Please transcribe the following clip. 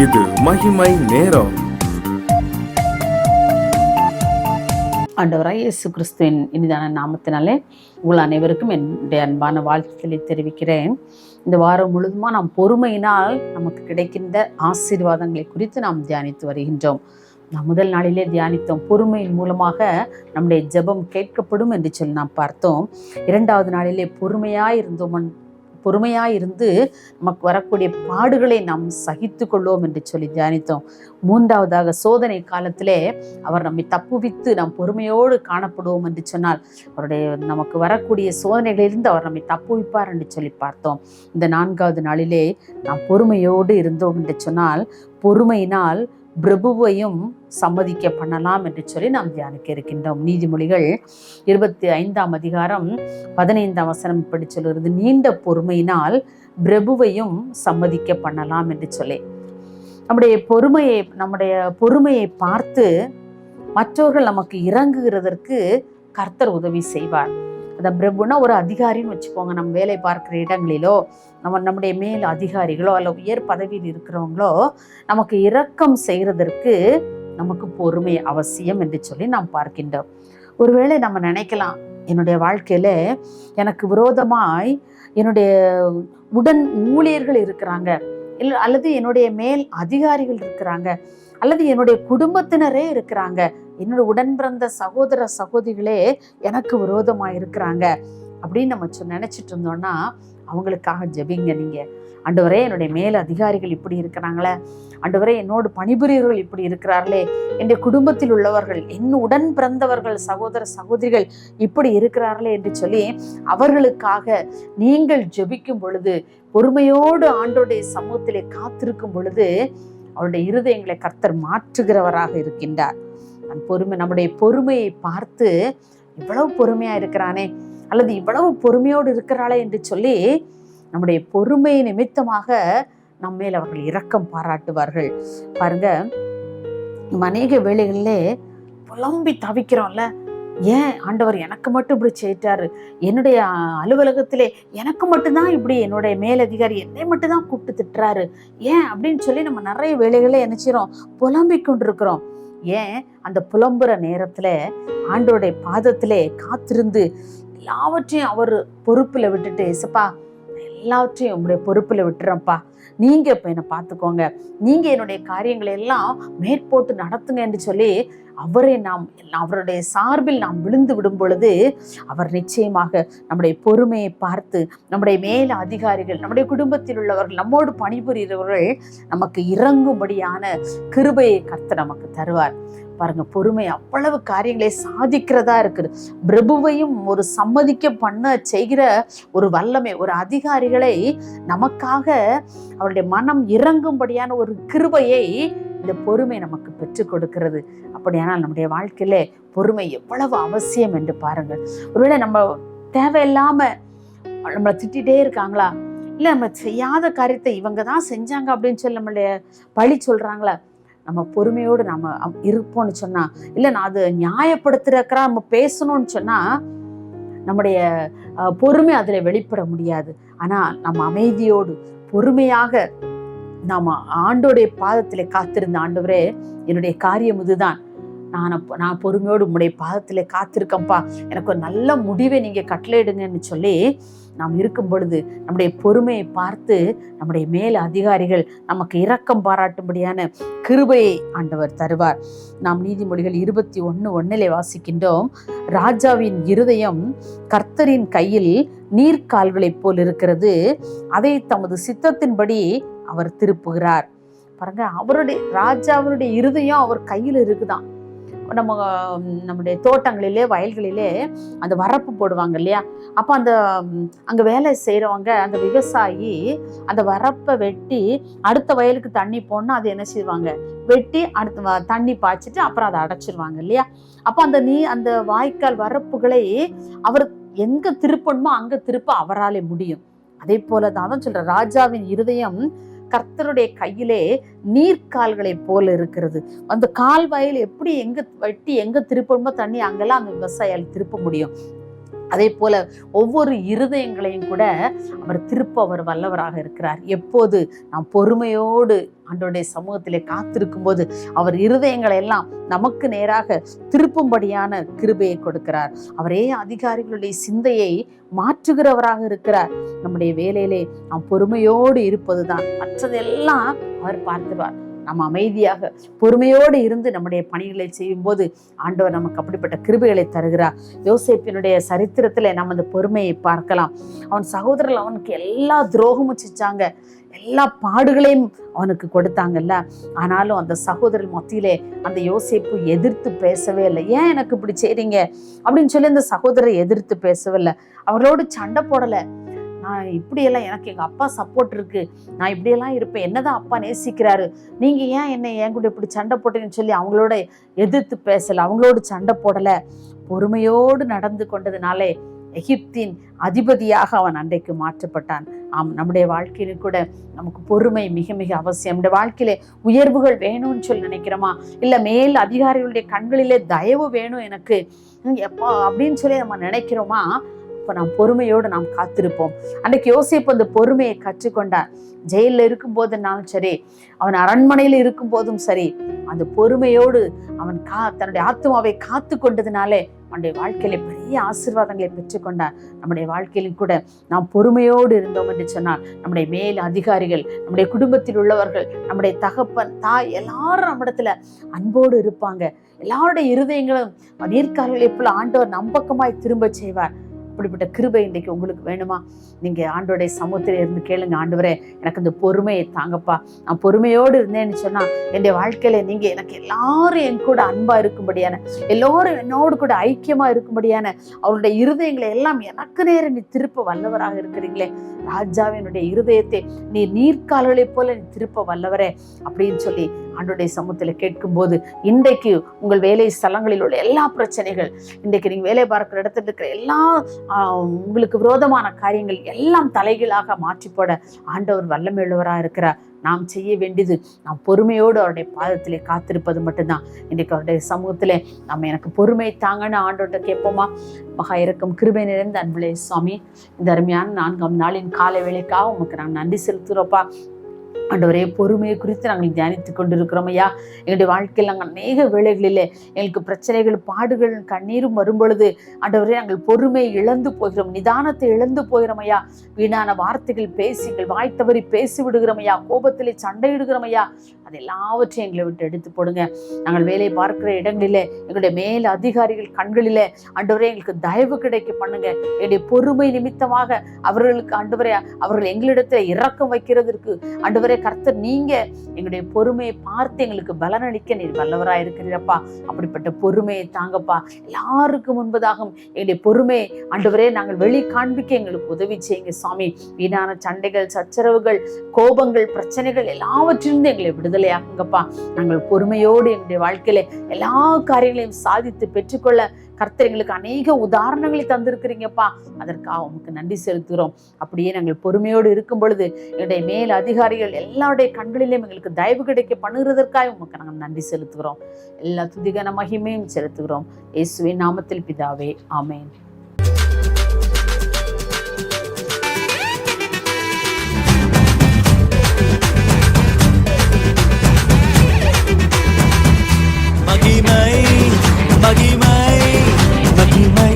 இது மகிமை நேரம். ஆண்டவராய் இயேசு கிறிஸ்துவின் இனிதான நாமத்தினாலே உங்கள் அனைவருக்கும் என்னுடைய அன்பான வாழ்த்துக்களை தெரிவிக்கிறேன். இந்த வாரம் முழுதுமா நாம் பொறுமையினால் நமக்கு கிடைக்கின்ற ஆசீர்வாதங்களை குறித்து நாம் தியானித்து வருகின்றோம். நாம் முதல் நாளிலே தியானித்தோம், பொறுமையின் மூலமாக நம்முடைய ஜெபம் கேட்கப்படும் என்று சொல்லி நாம் பார்த்தோம். இரண்டாவது நாளிலே பொறுமையாயிருந்து நமக்கு வரக்கூடிய பாடுகளை நாம் சகித்து கொள்வோம் என்று சொல்லி தியானித்தோம். மூன்றாவதாக சோதனை காலத்திலே அவர் நம்மை தப்புவித்து நாம் பொறுமையோடு காணப்படுவோம் என்று சொன்னால் நமக்கு வரக்கூடிய சோதனைகளிலிருந்து அவர் நம்மை தப்புவிப்பார் என்று சொல்லி பார்த்தோம். இந்த நான்காவது நாளிலே நாம் பொறுமையோடு இருந்தோம் என்று சொன்னால் பொறுமையினால் பிரபுவையும் சம்மதிக்க பண்ணலாம் என்று சொல்லி நாம் தியானிக்க இருக்கின்றோம். நீதிமொழிகள் 25 அதிகாரம் 15 இப்படி சொல்கிறது, நீண்ட பொறுமையினால் பிரபுவையும் சம்மதிக்க பண்ணலாம் என்று சொல்லி. நம்முடைய பொறுமையை பார்த்து மற்றவர்கள் நமக்கு இறங்குகிறதற்கு கர்த்தர் உதவி செய்வார். அந்த பிரபுனா ஒரு அதிகாரின்னு வச்சுக்கோங்க. நம்ம வேலை பார்க்கிற இடங்களிலோ நம்முடைய மேல் அதிகாரிகளோ அல்ல உயர் பதவியில் இருக்கிறவங்களோ நமக்கு இரக்கம் செய்கிறதற்கு நமக்கு பொறுமை அவசியம் என்று சொல்லி நாம் பார்க்கின்றோம். ஒருவேளை நம்ம நினைக்கலாம், என்னுடைய வாழ்க்கையில எனக்கு விரோதமாய் என்னுடைய உடன் ஊழியர்கள் இருக்கிறாங்க, இல்லை அல்லது என்னுடைய மேல் அதிகாரிகள் இருக்கிறாங்க, அல்லது என்னுடைய குடும்பத்தினரே இருக்கிறாங்க, என்னோட உடன் பிறந்த சகோதர சகோதரிகளே எனக்கு விரோதமாக இருக்கிறாங்க அப்படின்னு நம்ம நினைச்சிட்டு இருந்தோம்னா அவங்களுக்காக ஜெபிங்க. நீங்க, ஆண்டவரே என்னுடைய மேல் அதிகாரிகள் இப்படி இருக்கிறாங்களே, ஆண்டவரே என்னோடு பணிபுரியவர்கள் இப்படி இருக்கிறார்களே, என்னுடைய குடும்பத்தில் உள்ளவர்கள் என் உடன் பிறந்தவர்கள் சகோதர சகோதரிகள் இப்படி இருக்கிறார்களே என்று சொல்லி அவர்களுக்காக நீங்கள் ஜெபிக்கும் பொழுது, பொறுமையோடு ஆண்டோடைய சமூகத்திலே காத்திருக்கும் பொழுது அவருடைய இருதயங்களை கர்த்தர் மாற்றுகிறவராக இருக்கின்றார். நம்முடைய பொறுமையை பார்த்து இவ்வளவு பொறுமையா இருக்கிறானே அல்லது இவ்வளவு பொறுமையோடு இருக்கிறாளே என்று சொல்லி நம்முடைய பொறுமை நிமித்தமாக நம்மேல் அவர்கள் இரக்கம் பாராட்டுவார்கள். பாருங்க, அநேக வேளைகளிலே புலம்பி தவிக்கிறோம்ல, ஏன் ஆண்டவர் எனக்கு மட்டும் இப்படி செய்யிட்டாரு, என்னுடைய அலுவலகத்திலே எனக்கு மட்டும்தான் இப்படி என்னுடைய மேலதிகாரி என்னை மட்டும்தான் கூப்பிட்டு திட்டுறாரு, ஏன் அப்படின்னு சொல்லி நம்ம நிறைய வேளைகளே என்ன செய்றோம், புலம்பிக் கொண்டிருக்கிறோம். ஏன் அந்த புலம்புற நேரத்துல ஆண்டவருடைய பாதத்திலே காத்திருந்து எல்லாவற்றையும் அவர் பொறுப்புல விட்டுட்டு, இயேசுப்பா எல்லாவற்றையும் உங்களுடைய பொறுப்புல விட்டுறப்பா, நீங்க இப்ப என்னை பார்த்துக்கோங்க, நீங்க என்னுடைய காரியங்களை எல்லாம் மேற்போட்டு நடத்துங்க என்று சொல்லி அவருடைய சார்பில் நாம் விழுந்து விடும் பொழுது அவர் நிச்சயமாக நம்முடைய பொறுமையை பார்த்து நம்முடைய மேல அதிகாரிகள், நம்முடைய குடும்பத்தில் உள்ளவர்கள், நம்மோடு பணிபுரியவர்கள் நமக்கு இறங்கும்படியான கிருபையை கர்த்தர் நமக்கு தருவார். பாருங்க, பொறுமை அவ்வளவு காரியங்களை சாதிக்கிறதா இருக்குது. பிரபுவையும் ஒரு சம்மதிக்க பண்ண செய்கிற ஒரு வல்லமை, ஒரு அதிகாரிகளை நமக்காக அவருடைய மனம் இறங்கும்படியான ஒரு கிருபையை இந்த பொறுமை நமக்கு பெற்றுக் கொடுக்கிறது. அப்படியானால் நம்முடைய வாழ்க்கையில பொறுமை எவ்வளவு அவசியம் என்று பாருங்கள். ஒருவேளை நம்ம தேவையில்லாம நம்மளை திட்டிகிட்டே இருக்காங்களா, இல்லை நம்ம செய்யாத காரியத்தை இவங்க தான் செஞ்சாங்க அப்படின்னு சொல்லி நம்மளுடைய பழி சொல்றாங்களா, நம்ம பொறுமையோடு நம்ம இருப்போம்னு சொன்னா, இல்லை நான் அது நியாயப்படுத்துறக்கா நம்ம பேசணும்னு சொன்னா நம்முடைய பொறுமை அதுல வெளிப்பட முடியாது. ஆனா நம்ம அமைதியோடு பொறுமையாக நாம ஆண்டோடைய பாதத்திலே காத்திருந்த, ஆண்டவரே என்னுடைய காரியம் இதுதான், நான் பொறுமையோடு உங்களுடைய பாதத்திலே காத்திருக்கப்பா, எனக்கு ஒரு நல்ல முடிவை நீங்க கட்டளையிடுங்கன்னு சொல்லி நாம் இருக்கும் பொழுது நம்முடைய பொறுமையை பார்த்து நம்முடைய மேல் அதிகாரிகள் நமக்கு இரக்கம் பாராட்டும்படியான கிருபையை ஆண்டவர் தருவார். நாம் நீதிமொழிகள் 21:1 வாசிக்கின்றோம், ராஜாவின் இருதயம் கர்த்தரின் கையில் நீர்க்கால்களைப் போல் இருக்கிறது, அதை தமது சித்தத்தின்படி அவர் திருப்புகிறார். பாருங்க, ராஜாவுடைய இருதயம் அவர் கையில் இருக்குதான். நம்முடைய தோட்டங்களிலே வயல்களிலே அந்த வரப்பு போடுவாங்க இல்லையா, அப்போ அங்கே வேலை செய்கிறவங்க, அந்த விவசாயி அந்த வரப்பை வெட்டி அடுத்த வயலுக்கு தண்ணி போடணும், அது என்ன செய்வாங்க, வெட்டி அடுத்த தண்ணி பாய்ச்சிட்டு அப்புறம் அதை அடைச்சிருவாங்க இல்லையா. அப்போ அந்த வாய்க்கால் வரப்புகளை அவர் எங்கே திருப்பணுமோ அங்கே திருப்ப அவராலே முடியும். அதே போல தான் சொல்ற, ராஜாவின் இருதயம் கர்த்தருடைய கையிலே நீர்க்கால்களை போல இருக்கிறது. அந்த கால்வாயில் எப்படி எங்க வெட்டி எங்க திருப்பணுமோ தண்ணி அங்கெல்லாம் அந்த விவசாயியால் திருப்ப முடியும். அதே போல ஒவ்வொரு இருதயங்களையும் கூட அவர் திருப்ப அவர் வல்லவராக இருக்கிறார். எப்போது நாம் பொறுமையோடு ஆண்டவருடைய சமூகத்திலே காத்திருக்கும் போது அவர் இருதயங்களை எல்லாம் நமக்கு நேராக திருப்பும்படியான கிருபையை கொடுக்கிறார். அவரே அதிகாரிகளுடைய சிந்தையை மாற்றுகிறவராக இருக்கிறார். நம்முடைய வேலையிலே நாம் பொறுமையோடு இருப்பதுதான், மற்றதெல்லாம் அவர் பார்த்துவார். நம்ம அமைதியாக பொறுமையோடு இருந்து நம்முடைய பணிகளை செய்யும் போது ஆண்டவர் நமக்கு அப்படிப்பட்ட கிருபைகளை தருகிறார். யோசேப்பினுடைய சரித்திரத்துல நம்ம அந்த பொறுமையை பார்க்கலாம். அவன் சகோதரர்கள் அவனுக்கு எல்லா துரோகமும் செஞ்சாங்க, எல்லா பாடுகளையும் அவனுக்கு கொடுத்தாங்கல்ல. ஆனாலும் அந்த சகோதரர் மத்தியிலே அந்த யோசேப்பு எதிர்த்து பேசவே இல்லை. ஏன் எனக்கு இப்படி செய்றீங்க அப்படின்னு சொல்லி அந்த சகோதரரை எதிர்த்து பேசவே இல்லை. அவர்களோடு சண்டை போடலை. நான் இப்படியெல்லாம், எனக்கு எங்கள் அப்பா சப்போர்ட் இருக்கு, நான் இப்படியெல்லாம் இருப்பேன், என்னதான் அப்பா நேசிக்கிறாரு, நீங்கள் ஏன் என்னை என் கூட இப்படி சண்டை போட்டீங்கன்னு சொல்லி அவங்களோட எதிர்த்து பேசலை, அவங்களோடு சண்டை போடலை. பொறுமையோடு நடந்து கொண்டதுனாலே எகிப்தின் அதிபதியாக அவன் அன்றைக்கு மாற்றப்பட்டான். நம்முடைய வாழ்க்கையில கூட நமக்கு பொறுமை மிக மிக அவசியம். நம்முடைய வாழ்க்கையில உயர்வுகள் வேணும்னு சொல்லி நினைக்கிறோமா, இல்லை மேல் அதிகாரிகளுடைய கண்களிலே தயவு வேணும் எனக்கு எப்பா அப்படின்னு சொல்லி நம்ம நினைக்கிறோமா, அப்போ நாம் பொறுமையோடு நாம் காத்திருப்போம். அன்றைக்கு யோசேப்பு அந்த பொறுமையை கற்றுக்கொண்டார். ஜெயிலில் இருக்கும்போதுனாலும் சரி, அவன் அரண்மனையில் இருக்கும் போதும் சரி, அந்த பொறுமையோடு அவன் தன்னுடைய ஆத்மாவை காத்து கொண்டதுனாலே அவனுடைய வாழ்க்கையில பெரிய ஆசீர்வாதங்களை பெற்றுக்கொண்டார். நம்முடைய வாழ்க்கையிலும் கூட நாம் பொறுமையோடு இருந்தோம் என்று சொன்னால் நம்முடைய மேல் அதிகாரிகள், நம்முடைய குடும்பத்தில் உள்ளவர்கள், நம்முடைய தகப்பன் தாய் எல்லாரும் நம்மிடத்துல அன்போடு இருப்பாங்க. எல்லாருடைய இருதயங்களும் நீர்க்கால்களை போல ஆண்டவர் நம்பக்கமாய் திரும்ப செய்வார். அப்படிப்பட்ட கிருபை இன்றைக்கு உங்களுக்கு வேணுமா? நீங்க ஆண்டோடைய சமூகத்தில இருந்து கேளுங்க, ஆண்டவரே எனக்கு இந்த பொறுமையை தாங்கப்பா, நான் பொறுமையோடு இருந்தேன்னு சொன்னா என்னுடைய வாழ்க்கையில நீங்க எனக்கு எல்லாரும் என் கூட அன்பா இருக்கும்படியான, எல்லோரும் என்னோடு கூட ஐக்கியமா இருக்கும்படியான அவருடைய இருதயங்களை எல்லாம் எனக்கு நேரம் நீ திருப்ப வல்லவராக இருக்கிறீங்களே. ராஜாவினுடைய இருதயத்தை நீ நீர்க்கால்களை போல நீ திருப்ப வல்லவரே அப்படின்னு சொல்லி ஆண்டோடைய சமூகத்துல கேட்கும் போது இன்றைக்கு உங்கள் வேலை ஸ்தலங்களில் உள்ள எல்லா பிரச்சனைகள், இன்றைக்கு நீங்க வேலை பார்க்கிற இடத்துல இருக்கிற எல்லா உங்களுக்கு விரோதமான காரியங்கள் எல்லாம் தலைகீழாக மாற்றி போட ஆண்டவர் வல்லமையுள்ளவராக இருக்கிறார். நாம் செய்ய வேண்டியது நாம் பொறுமையோடு அவருடைய பாதத்திலே காத்திருப்பது மட்டும்தான். இன்றைக்கு அவருடைய சமூகத்திலே நம்ம எனக்கு பொறுமை தாங்கன்னு ஆண்டவர்கிட்ட கேட்போமா? மகா இரக்கம் கிருபை நிறைந்த அன்புலே சுவாமி, இந்த அருமையான 4ஆம் நாளின் காலை வேளைக்காக உமக்கு நாங்கள் நன்றி செலுத்துகிறோப்பா. ஆண்டவரே, பொறுமையை குறித்து நாங்கள் தியானித்துக் கொண்டிருக்கிறோம் ஐயா. எங்களுடைய வாழ்க்கையில் நாங்கள் அநேக வேளைகளிலே எங்களுக்கு பிரச்சனைகள், பாடுகள், கண்ணீரும் வரும் பொழுது ஆண்டவரே நாங்கள் பொறுமையை இழந்து போகிறோம், நிதானத்தை இழந்து போகிறோம் ஐயா. வீணான வார்த்தைகள் பேசி வாய் தவறி பேசி விடுகிறோம் ஐயா, கோபத்திலே சண்டையிடுகிறோம் ஐயா. அது எல்லாவற்றையும் எங்களை விட்டு எடுத்து போடுங்க. நாங்கள் வேலை பார்க்கிற இடங்களிலே எங்களுடைய மேல் அதிகாரிகள் கண்களிலே ஆண்டவரே எங்களுக்கு தயவு கிடைக்க பண்ணுங்க. எங்களுடைய பொறுமை நிமித்தமாக அவர்களுக்கு ஆண்டவரே அவர்கள் எங்களிடத்தில் இரக்கம் வைக்கிறதற்கு ஆண்டவரே கர்த்தர் நீங்க எங்களுடைய பொறுமையை பார்த்து எங்களுக்கு பலனளிக்க நீர் வல்லவராக இருக்கிறீரப்பா. அப்படிப்பட்ட பொறுமையை தாங்கப்பா. எல்லாருக்கும் முன்பதாகவும் எங்களுடைய பொறுமையை ஆண்டவரே நாங்கள் வெளி காண்பிக்க எங்களுக்கு உதவி செய்யுங்க சுவாமி. வீணான சண்டைகள், சச்சரவுகள், கோபங்கள், பிரச்சனைகள் எல்லாவற்றிலிருந்து எங்களை விடுதலையாகுங்கப்பா. நாங்கள் பொறுமையோடு எங்களுடைய வாழ்க்கையில எல்லா காரியங்களையும் சாதித்து பெற்றுக்கொள்ள கர்த்தர் எங்களுக்கு அநேக உதாரணங்களை தந்திருக்கிறீங்கப்பா. அதற்காக உமக்கு நன்றி செலுத்துகிறோம். அப்படியே நாங்கள் பொறுமையோடு இருக்கும் பொழுது எங்களுடைய மேல் அதிகாரிகள் எல்லாருடைய கண்களிலும் எங்களுக்கு தயவு கிடைக்க பண்ணுகிறதற்காக உமக்கு நாங்கள் நன்றி செலுத்துகிறோம். எல்லா துதிகன மகிமையும் செலுத்துகிறோம். இயேசுவின் நாமத்தில் பிதாவே, ஆமென். மகிமை மகிமை மகிமை